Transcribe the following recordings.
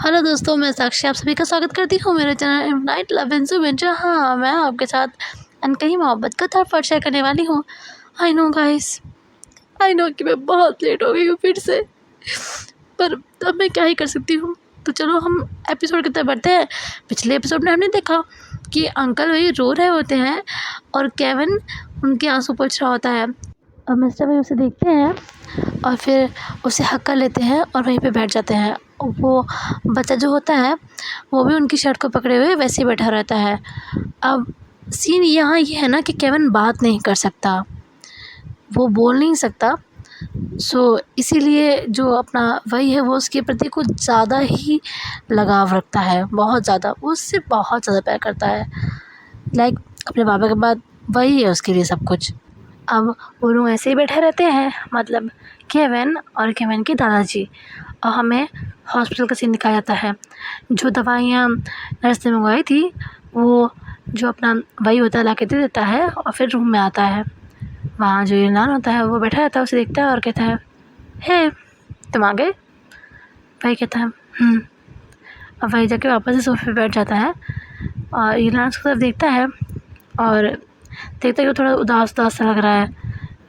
Hello दोस्तों, मैं साक्षी आप सभी का स्वागत करती हूँ मेरे चैनल नाइट लव एंड सुबह। हाँ, मैं आपके साथ अनकही मोहब्बत का थर्ड पार्ट शेयर करने वाली हूँ। I know guys, I know कि मैं बहुत लेट हो गई हूँ फिर से, पर अब मैं क्या ही कर सकती हूँ। तो चलो हम एपिसोड की तरफ बढ़ते हैं। पिछले एपिसोड में हमने देखा कि अंकल वही रो रहे होते हैं और केविन उनके आंसू पोंछ रहा होता है और मिस्टर भाई उसे देखते हैं और फिर उसे हक कर लेते हैं और वहीं पे बैठ जाते हैं। वो बच्चा जो होता है वो भी उनकी शर्ट को पकड़े हुए वैसे ही बैठा रहता है। अब सीन यहाँ ये है ना कि केविन बात नहीं कर सकता, वो बोल नहीं सकता। इसीलिए जो अपना वही है वो उसके प्रति कुछ ज़्यादा ही लगाव रखता है, बहुत ज़्यादा। वो उससे बहुत ज़्यादा प्यार करता है। लाइक अपने पापा के बाद वही है उसके लिए सब कुछ। अब वो लोग ऐसे ही बैठे रहते हैं, मतलब केविन और केविन के दादाजी। और हमें हॉस्पिटल का सीन दिखाया जाता है। जो दवाइयाँ नर्स ने मंगवाई थी वो जो अपना वही होता है ला के दे देता है और फिर रूम में आता है। वहाँ जो यूनान होता है वो बैठा रहता है, उसे देखता है और कहता है, हे तुम आ गए। वही कहता है और वही जाके वापस से सोफे पे बैठ जाता है और यूनान उसकी तरफ देखता है और देखता है कि थोड़ा उदास उदास सा लग रहा है।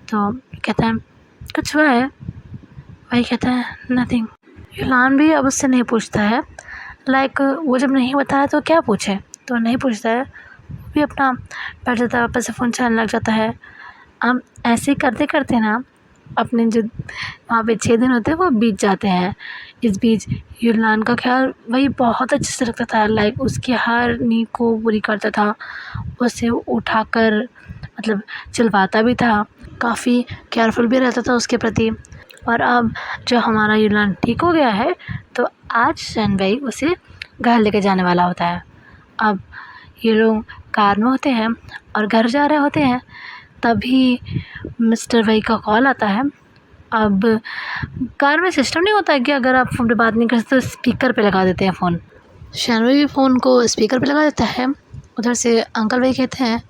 तो कहता है कुछ हुआ है। वही कहता है नथिंग। यूनान भी अब उससे नहीं पूछता है। लाइक वो जब नहीं बताया तो क्या पूछे, तो नहीं पूछता है। वो भी अपना बैठ जाता है, वापस से फ़ोन चलाने लग जाता है। अब ऐसे करते करते ना अपने जो वहाँ पे 6 दिन होते हैं वो बीत जाते हैं। इस बीच यूनान का ख्याल वही बहुत अच्छे से रखता था। लाइक उसकी हर नींद को पूरी करता था, उसे उठाकर मतलब चिल्लाता भी था, काफ़ी केयरफुल भी रहता था उसके प्रति। और अब जो हमारा यूनान ठीक हो गया है तो आज शैनवई उसे घर लेके जाने वाला होता है। अब ये लोग कार में होते हैं और घर जा रहे होते हैं, तभी मिस्टर वई का कॉल आता है। अब कार में सिस्टम नहीं होता है कि अगर आप फ़ोन पे बात नहीं कर सकते तो स्पीकर पे लगा देते हैं फ़ोन। शैनवई भी फ़ोन को स्पीकर पे लगा देता है। उधर से अंकल वही कहते हैं,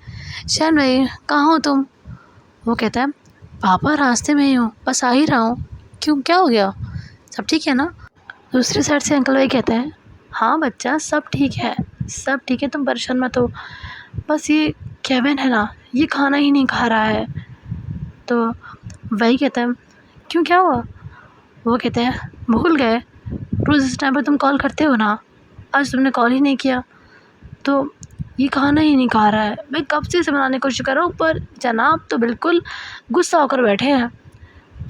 शैनवई कहाँ हो तुम? वो कहता है पापा रास्ते में ही हूँ, बस आ ही रहा हूँ। क्यों, क्या हो गया, सब ठीक है ना? दूसरी साइड से अंकल वही कहते हैं, हाँ बच्चा सब ठीक है, सब ठीक है, तुम परेशान मत हो। बस ये केविन है ना, ये खाना ही नहीं खा रहा है। तो वही कहता है क्यों, क्या हुआ? वो कहते हैं भूल गए, रोज़ इस टाइम पर तुम कॉल करते हो ना, आज तुमने कॉल ही नहीं किया। तो ये खाना ही नहीं खा रहा है। मैं कब से इसे बनाने की कोशिश कर रहा हूँ, पर जनाब तो बिल्कुल गुस्सा होकर बैठे हैं।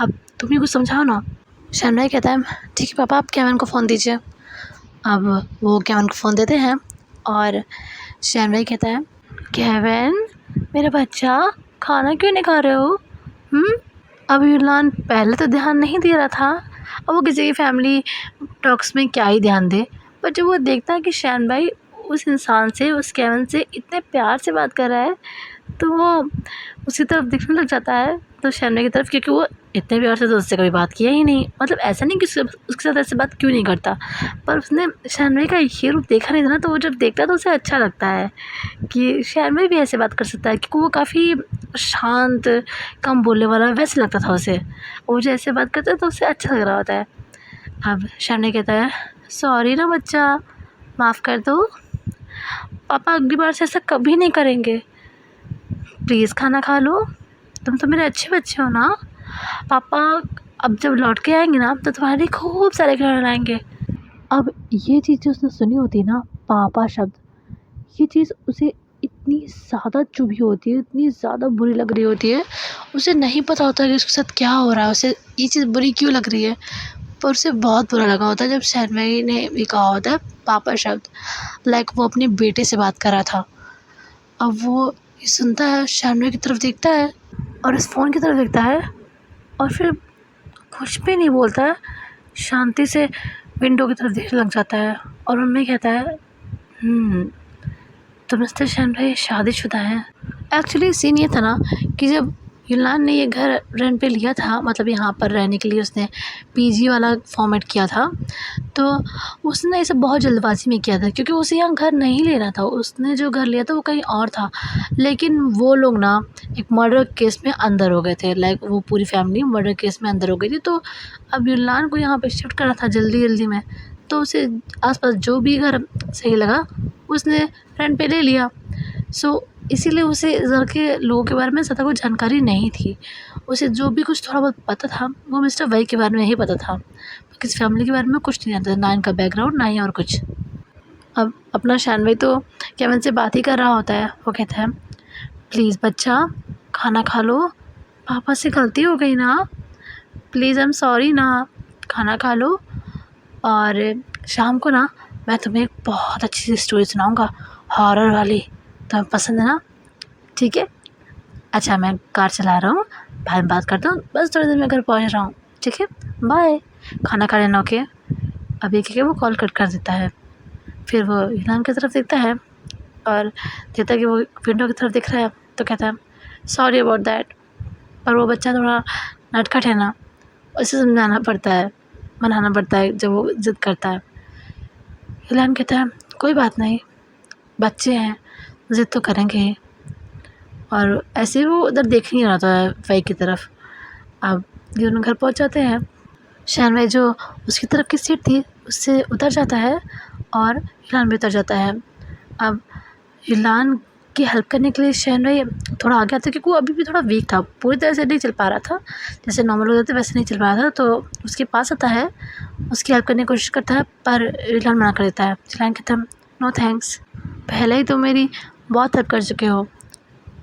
अब तुम ही कुछ समझाओ ना। शैनवई कहता है ठीक है पापा, आप केविन को फ़ोन दीजिए। अब वो केविन को फ़ोन देते हैं और शैनवई कहता है केविन मेरा बच्चा, खाना क्यों नहीं खा रहे हो? अब यूनान पहले तो ध्यान नहीं दे रहा था, अब वो किसी की फैमिली टॉक्स में क्या ही ध्यान दे। पर जब वो देखता है कि शैनवई उस इंसान से, उस केविन से इतने प्यार से बात कर रहा है, तो वो उसी तरफ देखने लग जाता है, तो शैनवई की तरफ, क्योंकि वो इतने प्यार से तो उससे कभी बात किया ही नहीं। मतलब ऐसा नहीं कि उसके साथ ऐसे बात क्यों नहीं करता, पर उसने शैनवई का ये रूप देखा नहीं था ना, तो वो जब देखता है तो उसे अच्छा लगता है कि शैनवई भी ऐसे बात कर सकता है, क्योंकि वो काफ़ी शांत, कम बोलने वाला वैसे लगता था उसे। वो जो ऐसे बात करता है तो उसे अच्छा लग रहा होता है। अब शैनवई कहता है सॉरी ना बच्चा, माफ़ कर दो, पापा अगली बार से ऐसा कभी नहीं करेंगे। प्लीज़ खाना खा लो, तुम तो मेरे अच्छे बच्चे हो ना। पापा अब जब लौट के आएंगे ना तो तुम्हारे लिए खूब सारे खिलौने लाएंगे। अब ये चीज़ जो उसने सुनी होती है ना, पापा शब्द, ये चीज़ उसे इतनी ज़्यादा चुभी होती है, इतनी ज़्यादा बुरी लग रही होती है। उसे नहीं पता होता कि उसके साथ क्या हो रहा है, उसे ये चीज़ बुरी क्यों लग रही है, पर उसे बहुत बुरा लगा होता है जब शैनवई ने भी कहा होता है पापा शब्द। लाइक वो अपने बेटे से बात कर रहा था। अब वो ये सुनता है, शैनवई की तरफ देखता है और इस फ़ोन की तरफ देखता है और फिर कुछ भी नहीं बोलता है, शांति से विंडो की तरफ देखने लग जाता है और उनमें कहता है तो मिस्टर शैनवई शादीशुदा हैं। एक्चुअली सीन ये था ना कि जब यूनान ने ये घर रेंट पे लिया था, मतलब यहाँ पर रहने के लिए उसने पीजी वाला फॉर्मेट किया था, तो उसने इसे बहुत जल्दबाजी में किया था, क्योंकि उसे यहाँ घर नहीं लेना था। उसने जो घर लिया था वो कहीं और था, लेकिन वो लोग ना एक मर्डर केस में अंदर हो गए थे। लाइक वो पूरी फैमिली मर्डर केस में अंदर हो गई थी, तो अब यूनान को यहाँ पे शिफ्ट करना था जल्दी जल्दी में। तो उसे आसपास जो भी घर सही लगा उसने रेंट पे ले लिया। सो इसीलिए उसे घर के लोगों के बारे में ज़्यादा कुछ जानकारी नहीं थी। उसे जो भी कुछ थोड़ा बहुत पता था वो मिस्टर वाई के बारे में ही पता था। किसी फैमिली के बारे में कुछ नहीं जानता था, ना इनका बैकग्राउंड ना ही और कुछ। अब अपना शानवी तो केविन से बात ही कर रहा होता है। वो कहता है, प्लीज़ बच्चा खाना खा लो, पापा से गलती हो गई ना, प्लीज़ आई एम सॉरी ना, खाना खा लो और शाम को ना मैं तुम्हें एक बहुत अच्छी सी स्टोरी सुनाऊंगा, हॉरर वाली। तुम्हें पसंद है ना? ठीक है, अच्छा मैं कार चला रहा हूँ, बाद में बात करता हूँ, बस थोड़ी देर में घर पहुँच रहा हूँ। ठीक है, बाय। खाना खा लेना, ओके। अभी क्या वो कॉल कट कर देता है। फिर वो यूलान की तरफ देखता है और देखता है कि वो विंडो की तरफ दिख रहा है, तो कहता है सॉरी अबाउट दैट। पर वो बच्चा थोड़ा नटखट है ना, उसे समझाना पड़ता है, मनाना पड़ता है जब वो ज़िद करता है। यूलान कहता है कोई बात नहीं, बच्चे हैं, ज़िद तो करेंगे ही। और ऐसे ही वो उधर देख नहीं रहा था वाई की तरफ। अब ये घर पहुंच जाते हैं। शानवी जो उसकी तरफ की सीट थी उससे उतर जाता है और यूलान भी उतर जाता है। अब यूलान की हेल्प करने के लिए शानवी थोड़ा आगे आता है, क्योंकि वो अभी भी थोड़ा वीक था, पूरी तरह से नहीं चल पा रहा था, जैसे नॉर्मल हो जाते वैसे नहीं चल पा रहा था। तो उसके पास आता है, उसकी हेल्प करने की कोशिश करता है, पर यूलान मना कर देता है। यूलान कहता है नो थैंक्स, पहले ही तुम मेरी बहुत हेल्प कर चुके हो,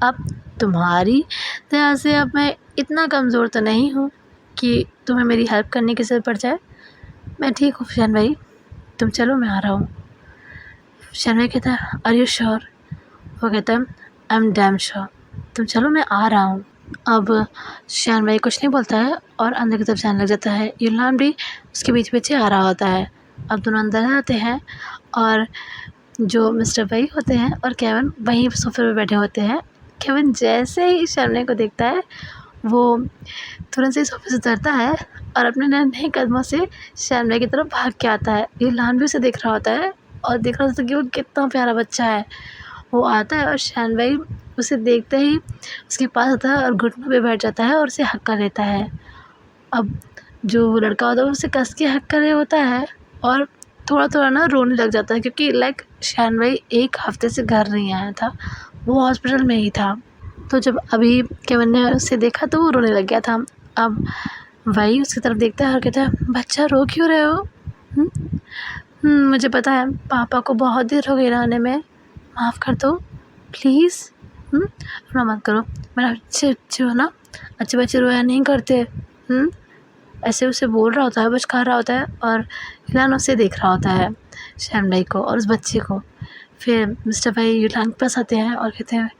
अब तुम्हारी तरह से अब मैं इतना कमज़ोर तो नहीं हूँ कि तुम्हें मेरी हेल्प करने की ज़रूरत पड़ जाए। मैं ठीक हूँ शान भाई, तुम चलो मैं आ रहा हूँ। शान भाई कहता है आर यू श्योर? वो कहता है आई एम डैम श्योर, तुम चलो मैं आ रहा हूँ। अब शान भाई कुछ नहीं बोलता है और अंदर की तरफ जाने लग जाता है। यूलान भी उसके बीच पीछे आ रहा होता है। अब दोनों अंदर आते हैं और जो मिस्टर वाई होते हैं और केविन वहीं सोफे पे बैठे होते हैं। केविन जैसे ही शर्ने को देखता है वो तुरंत से सोफे से उतरता है और अपने नन्हे कदमों से शर्ने की तरफ भाग के आता है। यूलान भी उसे देख रहा होता है और देख रहा होता है कि वो कितना प्यारा बच्चा है। वो आता है और शानवी उसे देखते ही उसके पास आता है और घुटनों पे बैठ जाता है और उसे हक्का लेता है। अब जो लड़का होता है उसे कस के हक्का ले होता है और थोड़ा थोड़ा ना रोने लग जाता है, क्योंकि लाइक शानवी एक हफ्ते से घर नहीं आया था, वो हॉस्पिटल में ही था। तो जब अभी केविन ने उसे देखा तो वो रोने लग गया था। अब वही उसकी तरफ देखता है और कहता है बच्चा रो क्यों रहे हो? मुझे पता है पापा को बहुत देर हो गई आने में, माफ़ कर दो प्लीज़। रोना मत करो, मेरा अच्छे अच्छे हो ना, अच्छे बच्चे रोया नहीं करते। ऐसे उसे बोल रहा होता है, बस खा रहा होता है और यूलान उसे देख रहा होता है, शानवी को और उस बच्चे को। फिर मिस्टर वाई यूलान के पास आते हैं और कहते हैं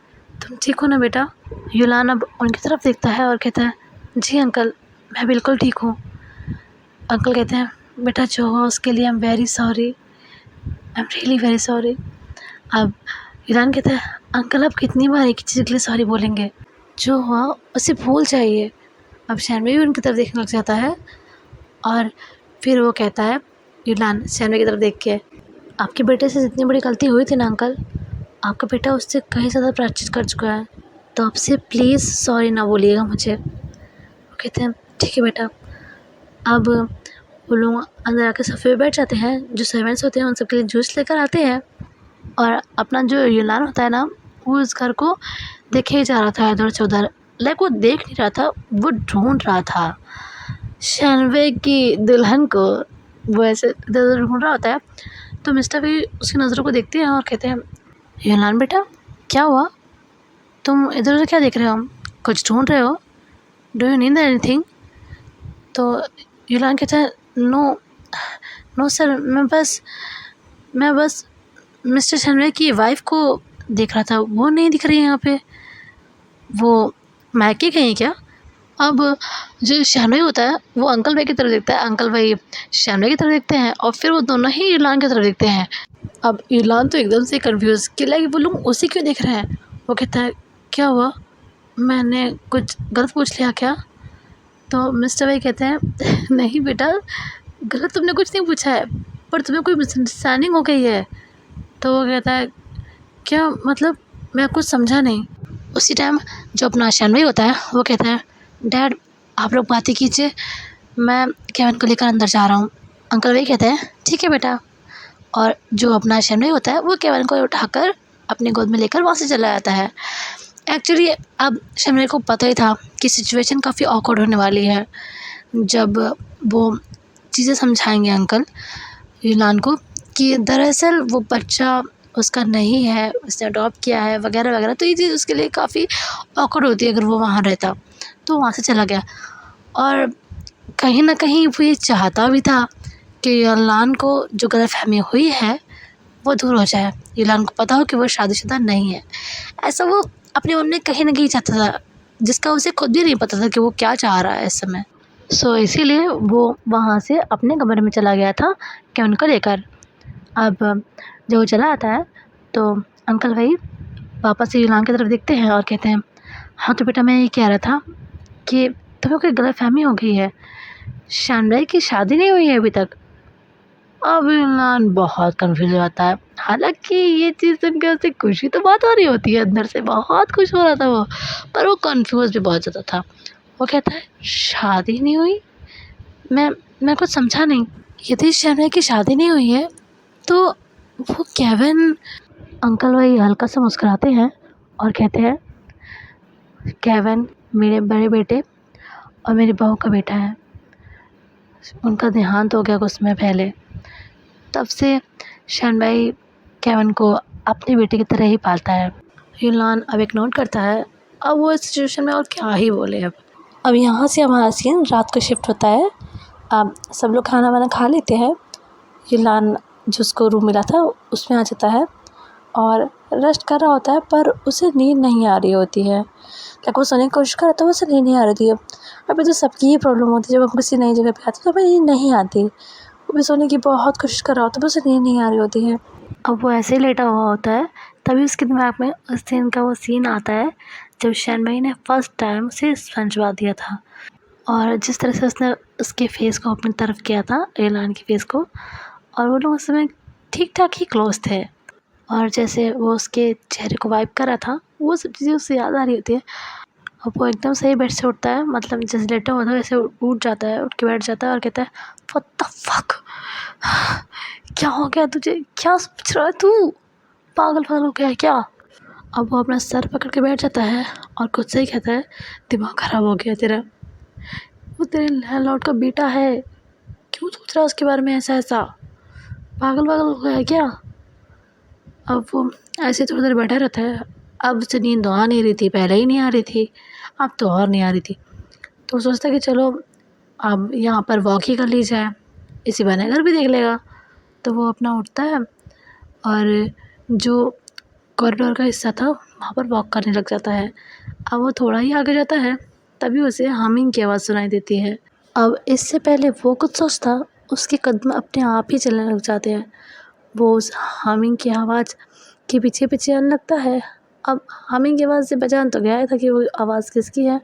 तुम ठीक हो ना बेटा? यूलान अब उनकी तरफ देखता है और कहता है जी अंकल, मैं बिल्कुल ठीक हूँ। अंकल कहते हैं बेटा जो हुआ उसके लिए I am very sorry, I am really very sorry. अब यूलान कहता है अंकल आप कितनी बार एक ही चीज़ के लिए सॉरी बोलेंगे, जो हुआ उसे भूल जाइए। अब शानवी भी उनकी तरफ देखने लग जाता है और फिर वो कहता है यूलान शानवी की तरफ देख के, आपके बेटे से जितनी बड़ी गलती हुई थी ना अंकल, आपका बेटा उससे कहीं ज़्यादा प्रायश्चित कर चुका है, तो आपसे प्लीज़ सॉरी ना बोलिएगा मुझे। वो कहते हैं ठीक है बेटा। अब वो लोग अंदर आकर सोफे पे बैठ जाते हैं, जो सर्वेंट्स होते हैं उन सबके लिए जूस लेकर आते हैं और अपना जो यूलान होता है ना वो उस घर को देखे ही जा रहा था इधर से उधर। लाइक वो देख नहीं रहा था, वो ढूंढ रहा था शानवी की दुल्हन को, वो ऐसे इधर उधर ढूंढ रहा होता है। तो मिस्टर भी उसकी नज़रों को देखते हैं और कहते हैं यूलान बेटा क्या हुआ, तुम इधर उधर क्या देख रहे हो, कुछ ढूंढ रहे हो, डू यू नीड एनीथिंग? तो यूलान कहता है नो सर, मैं बस मिस्टर शानवी की वाइफ को देख रहा था, वो नहीं दिख रही है यहाँ पे, वो मायके गई क्या? अब जो शानवी होता है वो अंकल भाई की तरफ देखता है, अंकल भाई शानवी की तरफ देखते हैं और फिर वो दोनों ही यूलान की तरफ देखते हैं। अब यूलान तो एकदम से कंफ्यूज कि लाइक वो लोग उसे क्यों देख रहे हैं। वो कहता है क्या हुआ, मैंने कुछ गलत पूछ लिया क्या? तो मिस्टर भाई कहते हैं नहीं बेटा, गलत तुमने कुछ नहीं पूछा है, पर तुम्हें कोई मिसअंडरस्टैंडिंग हो गई है। तो वो कहता है क्या मतलब, मैं कुछ समझा नहीं। उसी टाइम जो अपना शानवी होता है वो कहता है डैड आप लोग बातें कीजिए, मैं केविन को लेकर अंदर जा रहा हूँ, अंकल वही कहते हैं ठीक है बेटा, और जो अपना शनवे होता है वो केवन को उठाकर अपने गोद में लेकर वहाँ से चला जाता है। एक्चुअली अब शनवे को पता ही था कि सिचुएशन काफ़ी ऑकवर्ड होने वाली है जब वो चीज़ें समझाएंगे अंकल यूलान को कि दरअसल वो बच्चा उसका नहीं है, उसने अडॉप्ट किया है वगैरह वगैरह। तो ये चीज़ उसके लिए काफ़ी ऑकवर्ड होती है अगर वो वहाँ रहता। तो वहाँ से चला गया और कहीं ना कहीं वो ये चाहता भी था कि यूलान को जो गलतफहमी हुई है वो दूर हो जाए, यूलान को पता हो कि वो शादीशुदा नहीं है। ऐसा वो अपने मन में कहीं ना कहीं चाहता था, जिसका उसे खुद भी नहीं पता था कि वो क्या चाह रहा है इस समय। सो इसीलिए वो वहाँ से अपने कमरे में चला गया था कि उनको लेकर। अब जब वो चला आता है तो अंकल भाई वापस से यूलान की तरफ देखते हैं और कहते हैं हाँ तो बेटा मैं ये कह रहा था कि तुम्हें कोई गलतफहमी हो गई है, शानदाई की शादी नहीं हुई है अभी तक। अब यूलान बहुत कंफ्यूज हो जाता है, हालांकि ये चीज़ सुनकर उसे खुशी तो बहुत हो रही होती है, अंदर से बहुत खुश हो रहा था वो, पर वो कंफ्यूज भी बहुत ज़्यादा था। वो कहता है शादी नहीं हुई, मैं कुछ समझा नहीं। यदि शानदाई की शादी नहीं हुई है तो वो केविन। अंकल वही हल्का सा मुस्कुराते हैं और कहते हैं केविन मेरे बड़े बेटे और मेरी बहू का बेटा है, उनका देहांत हो गया कुछ समय पहले। तब से शान भाई केविन को अपने बेटे की तरह ही पालता है। यूलान अब एक नोट करता है, अब वो इस सिचुएशन में और क्या ही बोले। अब यहाँ से हमारा सीन रात को शिफ्ट होता है। अब सब लोग खाना वाना खा लेते हैं। यूलान जिसको रूम मिला था उसमें आ जाता है और रेस्ट कर रहा होता है, पर उसे नींद नहीं आ रही होती है। लाइक वो सोने की कोशिश कर रहा था, उसे नींद नहीं आ रही थी। अभी तो सबकी ही प्रॉब्लम होती है, जब हम किसी नई जगह पे आते हैं तो हमें नींद नहीं आती। वो भी सोने की बहुत कोशिश कर रहा होता है, पर उसे नींद नहीं आ रही होती है। अब वो ऐसे ही लेटा हुआ होता है, तभी उसके दिमाग में उस दिन का वो सीन आता है जब शैन भाई ने फर्स्ट टाइम उसे समझवा दिया था और जिस तरह से उसने उसके फेस को अपनी तरफ किया था, यूलान के फेस को, और वो लोग उस समय ठीक ठाक ही क्लोज थे। और जैसे वो उसके चेहरे को वाइप कर रहा था, वो सब चीज़ें उससे याद आ रही होती है। अब वो एकदम सही बेड से उठता है, मतलब जैसे लेटा हुआ था वैसे उठ जाता है, उठ के बैठ जाता है और कहता है व्हाट द फक, क्या हो गया तुझे, क्या सोच रहा है तू, पागल पागल हो गया है क्या। अब वो अपना सर पकड़ के बैठ जाता है और खुद से ही कहता है दिमाग ख़राब हो गया तेरा, वो तेरे लैंडलॉर्ड का बेटा है, क्यों सोच रहा है उसके बारे में ऐसा ऐसा, पागल पागल हो गया है क्या। अब वो ऐसे थोड़ी देर बैठा रहता है। अब उसे नींद आ नहीं रही थी, पहले ही नहीं आ रही थी, अब तो और नहीं आ रही थी। तो सोचता कि चलो अब यहाँ पर वॉक ही कर ली जाए, इसी बहाने घर भी देख लेगा। तो वो अपना उठता है और जो कॉरिडोर का हिस्सा था वहाँ पर वॉक करने लग जाता है। अब वो थोड़ा ही आगे जाता है तभी उसे हमिंग की आवाज़ सुनाई देती है। अब इससे पहले वो कुछ सोचता, उसके कदम अपने आप ही चलने लग जाते हैं। वो उस हमिंग की आवाज़ के पीछे पीछे आने लगता है। अब हमिंग की आवाज़ से पहचान तो गया था कि वो आवाज़ किसकी है।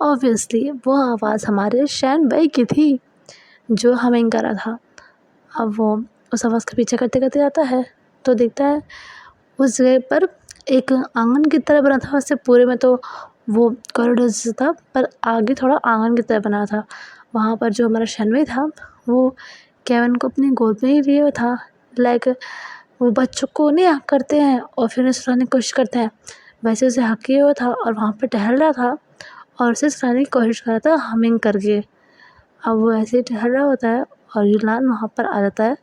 ऑब्वियसली वो आवाज़ हमारे शैन भाई की थी जो हमिंग कर रहा था। अब वो उस आवाज़ का पीछा करते करते जाता है तो देखता है उस जगह पर एक आंगन की तरह बना था। वैसे पूरे में तो वो कॉरिडोर जैसा था, पर आगे थोड़ा आंगन की तरह बना था। वहाँ पर जो हमारा शैन भाई था वो केविन को अपनी गोद में ही लिए हुआ था। लाइक वो बच्चों को नहीं हक करते हैं और फिर उन्हें सुलाने की कोशिश करते हैं, वैसे उसे हक किया हुआ था और वहाँ पर टहल रहा था और उसे सुलाने की कोशिश कर रहा था हमिंग करके। अब वो ऐसे ही टहल रहा होता है और यूलान वहाँ पर आ जाता है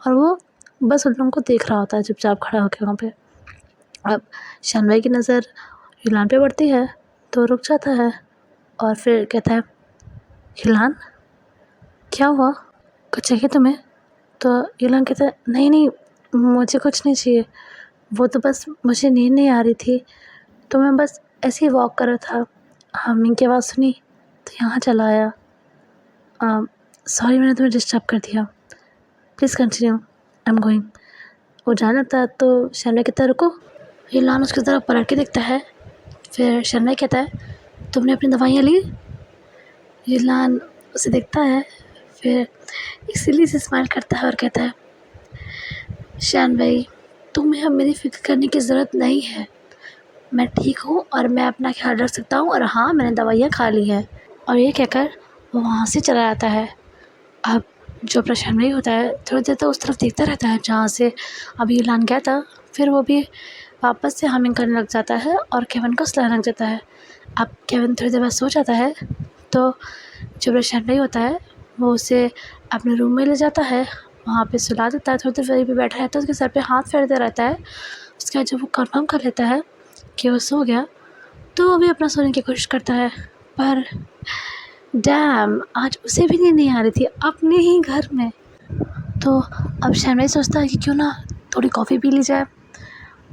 और वो बस उन लोगों को देख रहा होता है चुपचाप खड़ा होकर वहाँ पे। अब शैन भाई की नज़र यूलान पे पड़ती है तो रुक जाता है और फिर कहता है यूलान क्या हुआ, कुछ चाहिए तुम्हें। तो यूलान कहता है नहीं नहीं मुझे कुछ नहीं चाहिए, वो तो बस मुझे नींद नहीं आ रही थी तो मैं बस ऐसे ही वॉक कर रहा था, हमिंग की आवाज़ सुनी तो यहाँ चला आया। सॉरी मैंने तुम्हें डिस्टर्ब कर दिया, please continue, I am going. वो जाने लगता है तो शर्मा कहता है रुको। यूलान उसकी तरफ पलट के देखता है, फिर शर्मा कहता है तुमने अपनी दवाइयाँ ली। यूलान उसे देखता है, फिर इसीलिए से स्माइल करता है और कहता है शान भाई तुम्हें अब मेरी फ़िक्र करने की ज़रूरत नहीं है, मैं ठीक हूँ और मैं अपना ख्याल रख सकता हूँ और हाँ मैंने दवाइयाँ खा ली हैं। और ये कहकर वो वहाँ से चला जाता है। अब जो परेशान नहीं होता है थोड़ी देर तो उस तरफ देखता रहता है जहाँ से अभी ईलान गया था। फिर वो भी वापस से हमिंग करने लग जाता है और केविन को सुलाने लग जाता है। अब केविन थोड़ी देर बाद सो जाता है तो जो परेशान नहीं होता है वो उसे अपने रूम में ले जाता है, वहाँ पे सुला देता है। थोड़ी देर वहीं पे बैठा रहता है, उसके सर पे हाथ फेरते रहता है। उसके बाद जब वो कंफर्म कर लेता है कि वो सो गया तो वो भी अपना सोने की कोशिश करता है। पर डैम, आज उसे भी नींद नहीं आ रही थी अपने ही घर में। तो अब शैनवाई सोचता है कि क्यों ना थोड़ी कॉफ़ी पी ली जाए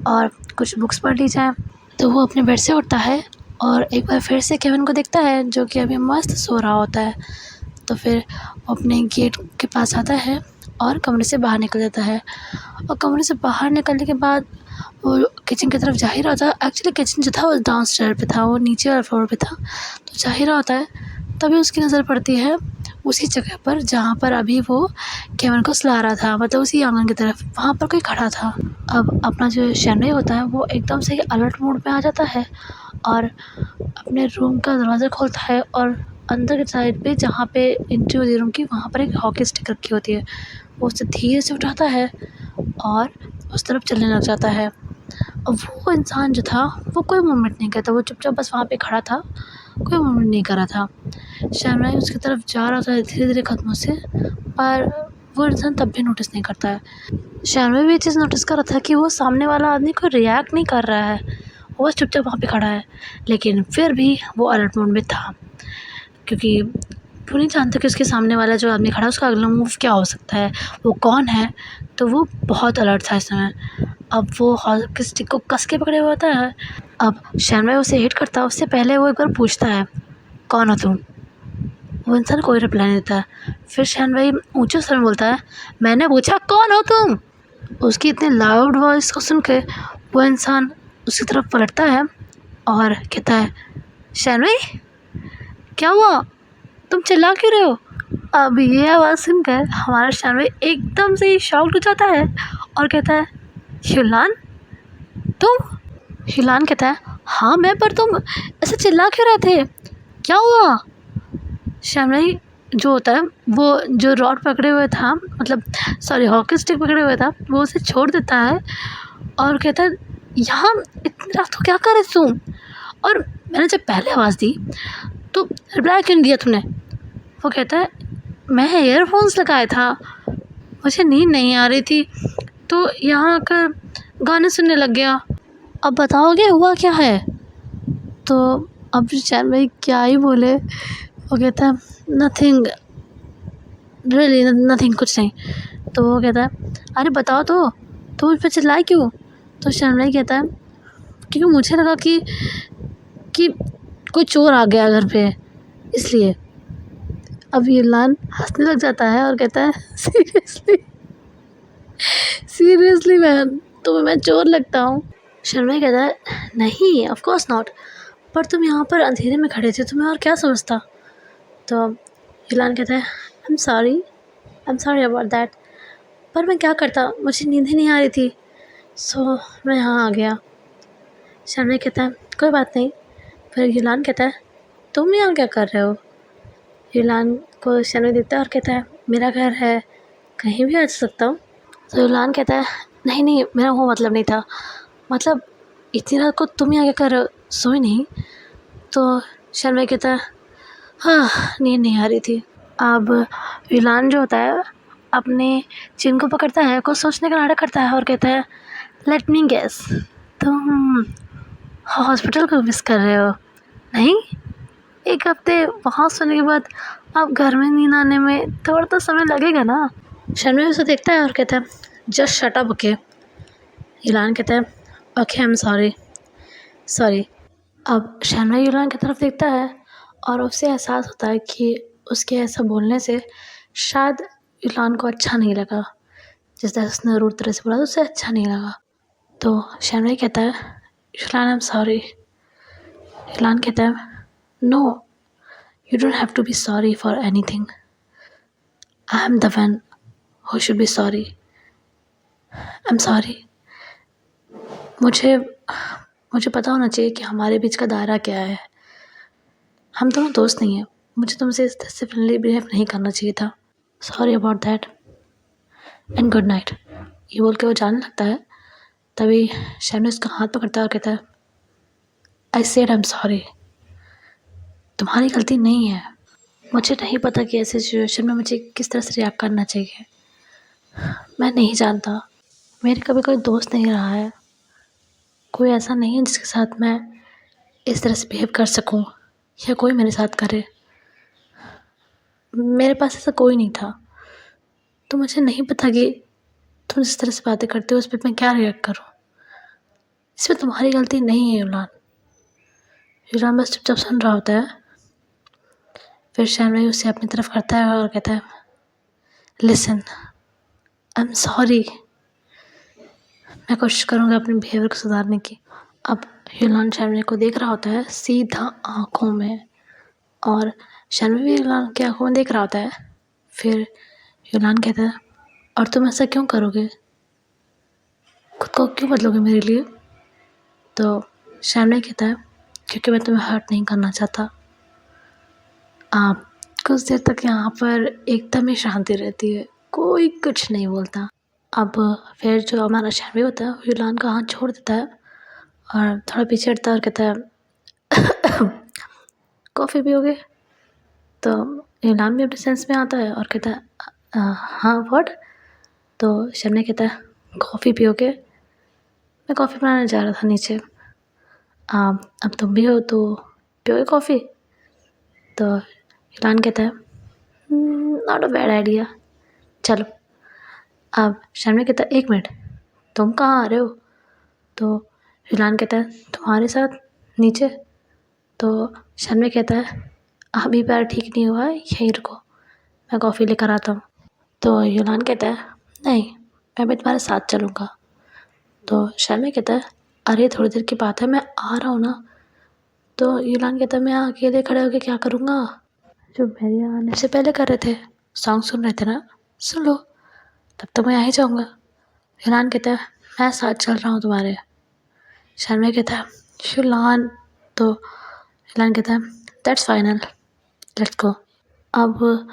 और कुछ बुक्स पढ़ ली जाए। तो वो अपने बेड से उठता है और एक बार फिर से केविन को देखता है जो कि अभी मस्त सो रहा होता है। तो फिर वो अपने गेट के पास आता है और कमरे से बाहर निकल जाता है। और कमरे से बाहर निकलने के बाद वो किचन की तरफ जा ही रहा था। एक्चुअली किचन जो था वो डाउनस्टेयर पे था, वो नीचे वाले फ्लोर पे था। तो जा ही रहा होता है तभी उसकी नज़र पड़ती है उसी जगह पर जहाँ पर अभी वो केविन को सुला रहा था, मतलब उसी आंगन की तरफ। वहाँ पर कोई खड़ा था। अब अपना जो शैनवाई होता है वो एकदम से अलर्ट मोड में आ जाता है और अपने रूम का दरवाज़ा खोलता है और अंदर के साइड पे जहाँ पे एंट्री होती है रूम की, वहाँ पर एक हॉकी स्टिक रखी होती है। वो उसे धीरे से उठाता है और उस तरफ चलने लग जाता है। अब वो इंसान जो था वो कोई मूवमेंट नहीं करता, वो चुपचाप बस वहाँ पे खड़ा था, कोई मूवमेंट नहीं कर रहा था। शैनवाई उसकी तरफ जा रहा था धीरे धीरे कदमों से, पर वो इंसान तब भी नोटिस नहीं करता है। शैनवाई भी ये चीज़ नोटिस कर रहा था कि वो सामने वाला आदमी कोई रिएक्ट नहीं कर रहा है, वो बस चुपचाप वहाँ पे खड़ा है। लेकिन फिर भी वो अलर्ट मोड में था क्योंकि वो नहीं जानता कि उसके सामने वाला जो आदमी खड़ा है उसका अगला मूव क्या हो सकता है, वो कौन है। तो वो बहुत अलर्ट था इस समय। अब वो हॉकी स्टिक को कस के पकड़े हुआ होता है। अब शैनवाई उसे हिट करता है, उससे पहले वो एक बार पूछता है कौन हो तुम। वो इंसान कोई रिप्लाई नहीं देता है। फिर शैनवाई ऊंचे स्वर में बोलता है मैंने पूछा कौन हो तुम। उसकी इतनी लाउड वॉइस को सुन के वो इंसान उसकी तरफ पलटता है और कहता है शैनवाई क्या हुआ, तुम चिल्ला क्यों रहे हो। अब ये आवाज़ सुनकर हमारा शैनवाई एकदम से ही शॉक्ड हो जाता है और कहता है यूलान तुम। यूलान कहता है हाँ मैं, पर तुम ऐसे चिल्ला क्यों रहे थे, क्या हुआ। शैनवाई जो होता है वो जो रॉड पकड़े हुए था, मतलब सॉरी हॉकी स्टिक पकड़े हुए था, वो उसे छोड़ देता है और कहता है यहाँ इतनी रात को क्या कर रहे तुम। और मैंने जब पहले आवाज़ दी तो रिप्लाई क्यों नहीं दिया तुमने। वो कहता है मैं ईयरफोन्स लगाया था, मुझे नींद नहीं आ रही थी तो यहाँ आकर गाने सुनने लग गया। अब बताओगे हुआ क्या है। तो अब शैनवाई क्या ही बोले। वो कहता है नथिंग रियली नथिंग, कुछ नहीं। तो वो कहता है अरे बताओ तो मुझ पर चिल्लाए क्यों। तो शैनवाई कहता है क्योंकि मुझे लगा कि कोई चोर आ गया घर पे, इसलिए। अब यूलान हंसने लग जाता है और कहता है सीरियसली मैन, तो मैं चोर लगता हूँ। शर्मा कहता है नहीं ऑफ कोर्स नॉट, पर तुम यहाँ पर अंधेरे में खड़े थे, तुम्हें और क्या समझता। तो यूलान कहता है आई एम सॉरी अबाउट दैट, पर मैं क्या करता, मुझे नींद ही नहीं आ रही थी, सो मैं यहाँ आ गया। शर्मा कहता है कोई बात नहीं। फिर यूलान कहता है तुम यहाँ क्या कर रहे हो। यूलान को शर्मा देखता है और कहता है मेरा घर है, कहीं भी आ सकता हूँ। तो यूलान कहता है नहीं मेरा वो मतलब नहीं था, मतलब इतनी रात को तुम यहाँ क्या कर रहे हो, सोई नहीं। तो शर्मा कहता है हाँ नींद नहीं आ रही थी। अब यूलान जो होता है अपने चिन को पकड़ता है, कुछ सोचने का नाटक करता है और कहता है लेट मी गेस, तुम हॉस्पिटल को मिस कर रहे हो। नहीं, एक हफ्ते वहाँ सोने के बाद अब घर में नींद आने में थोड़ा तो समय लगेगा ना। शर्मा उसे देखता है और कहता है just shut up okay. Yulan कहता है ओके आई एम सॉरी। अब शर्मा यूलान की तरफ देखता है और उसे एहसास होता है कि उसके ऐसा बोलने से शायद यूलान को अच्छा नहीं लगा। जिस तरह उसने रूड तरह से बोला तो उसे अच्छा नहीं लगा। तो शर्मा कहता है Yulan I am sorry. Yulan कहता है no you don't have to be sorry for anything, I am the one who should be sorry. I am sorry. मुझे पता होना चाहिए कि हमारे बीच का दायरा क्या है। हम दोनों दोस्त नहीं हैं, मुझे तुमसे इस तरह से फ्रेंडली बिहेव नहीं करना चाहिए था। Sorry about that and good night. ये बोल के वो जाने लगता है। तभी शैम ने उसका हाथ पकड़ता है और कहता है, I said I am sorry, तुम्हारी गलती नहीं है। मुझे नहीं पता कि ऐसे सिचुएशन में मुझे किस तरह से रिएक्ट करना चाहिए। मैं नहीं जानता, मेरे कभी कोई दोस्त नहीं रहा है, कोई ऐसा नहीं है जिसके साथ मैं इस तरह से बिहेव कर सकूं या कोई मेरे साथ करे। मेरे पास ऐसा कोई नहीं था, तो मुझे नहीं पता कि तुम जिस तरह से बातें करते हो उस पर मैं क्या रिएक्ट करूं। इसमें तुम्हारी गलती नहीं है युलान। युलान बस चुपचाप सुन रहा होता है। फिर शैम भाई उसे अपनी तरफ करता है और कहता है, लिसन, आई एम सॉरी। मैं कोशिश करूँगा अपने बिहेवियर को सुधारने की। अब युलान शैम को देख रहा होता है सीधा आँखों में, और शैम भी युलान की आँखों में देख रहा होता है। फिर युलान कहता है, और तुम ऐसा क्यों करोगे, खुद को क्यों बदलोगे मेरे लिए? तो शैम कहता है, क्योंकि मैं तुम्हें हर्ट नहीं करना चाहता। आप कुछ देर तक यहाँ पर एकदम ही शांति रहती है, कोई कुछ नहीं बोलता। अब फिर जो हमारा शैम होता है युलान का हाथ छोड़ देता है और थोड़ा पीछे हटता है और कहता है, कॉफ़ी पियोगे? तो युलान भी अपने सेंस में आता है और कहता है, हाँ व्हाट? तो शैम कहता है, कॉफ़ी पियोगे? मैं कॉफ़ी बनाने जा रहा था नीचे। अब तुम भी हो तो पियोगे कॉफ़ी? तो युलान कहता है, नॉट अ बैड आइडिया, चलो। अब शैम कहता है, 1 मिनट, तुम कहाँ आ रहे हो? तो युलान कहता है, तुम्हारे साथ नीचे। तो शैम कहता है, अभी पैर ठीक नहीं हुआ है, यहीं रुको, मैं कॉफ़ी लेकर आता हूँ। तो युलान कहता है, नहीं, मैं भी तुम्हारे साथ चलूँगा। तो शैम कहता है, अरे थोड़ी देर की बात है, मैं आ रहा हूँ ना। तो युलान कहता है, मैं अकेले खड़े होकर क्या करूँगा? जो मेरे आने से पहले कर रहे थे, सॉन्ग सुन रहे थे ना, सुन लो, तब तो मैं आ ही जाऊँगा। युलान कहता है, मैं साथ चल रहा हूँ तुम्हारे। शैम कहता है, युलान। तो युलान कहता है, दैट्स फाइनल, लेट्स गो। अब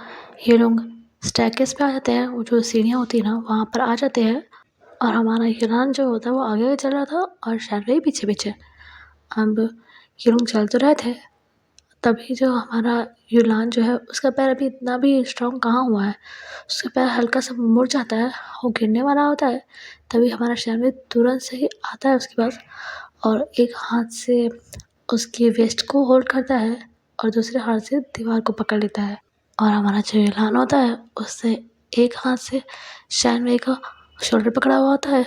ये लोग स्टैकेस पे आ जाते हैं, वो जो सीढ़ियाँ होती है ना वहाँ पर आ जाते हैं, और हमारा युलान जो होता है वो आगे चल रहा था और शैम पीछे पीछे। अब ये लोग चल तो रहे थे, तभी जो हमारा युलान जो है उसका पैर अभी इतना भी स्ट्रॉन्ग कहाँ हुआ है, उसका पैर हल्का सा मुड़ जाता है, वो गिरने वाला होता है। तभी हमारा शैम तुरंत से ही आता है उसके पास और एक हाथ से उसकी वेस्ट को होल्ड करता है और दूसरे हाथ से दीवार को पकड़ लेता है। और हमारा जो युलान होता है उससे एक हाथ से शैम का शोल्डर पकड़ा हुआ होता है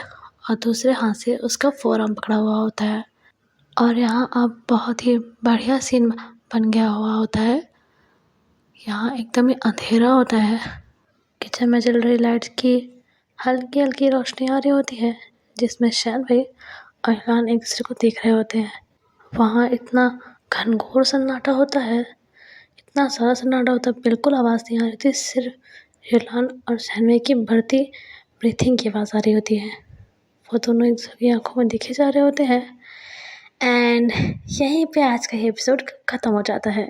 और दूसरे हाथ से उसका फोरआर्म पकड़ा हुआ होता है। और यहाँ अब बहुत ही बढ़िया सीन बन गया हुआ होता है। यहाँ एकदम ही अंधेरा होता है, किचन में जल रही लाइट्स की हल्की हल्की रोशनी आ रही होती है, जिसमें शैम भाई और युलान एक दूसरे को देख रहे होते हैं। वहाँ इतना घनघोर सन्नाटा होता है, इतना सारा सन्नाटा होता है, बिल्कुल आवाज़ नहीं आ रही थी, सिर्फ युलान और शैम की बढ़ती ब्रीथिंग की आवाज़ आ रही होती है। वो दोनों एक दूसरे की आँखों में दिखे जा रहे होते हैं। एंड यहीं पे आज का ये एपिसोड ख़त्म हो जाता है।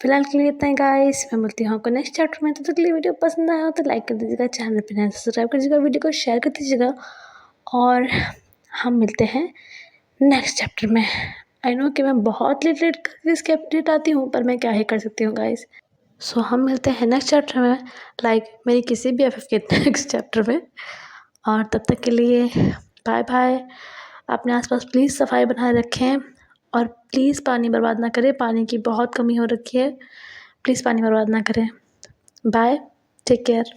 फिलहाल के लिए इतना ही गाइस, मैं मिलती हूँ आपको नेक्स्ट चैप्टर में। तब तक के लिए वीडियो पसंद आया हो तो लाइक कर दीजिएगा, चैनल पर नया सब्सक्राइब कर दीजिएगा, वीडियो को शेयर कर दीजिएगा, और हम मिलते हैं नेक्स्ट चैप्टर में। आई नो कि मैं बहुत लेट करके इसके अपडेट आती हूँ, पर मैं क्या ही कर सकती हूँ गाइस। सो हम मिलते हैं नेक्स्ट चैप्टर में, लाइक मेरी किसी भी एफ के नेक्स्ट चैप्टर में। और तब तक के लिए बाय बाय। अपने आसपास प्लीज़ सफाई बनाए रखें और प्लीज़ पानी बर्बाद ना करें, पानी की बहुत कमी हो रखी है, प्लीज़ पानी बर्बाद ना करें। Bye, take care.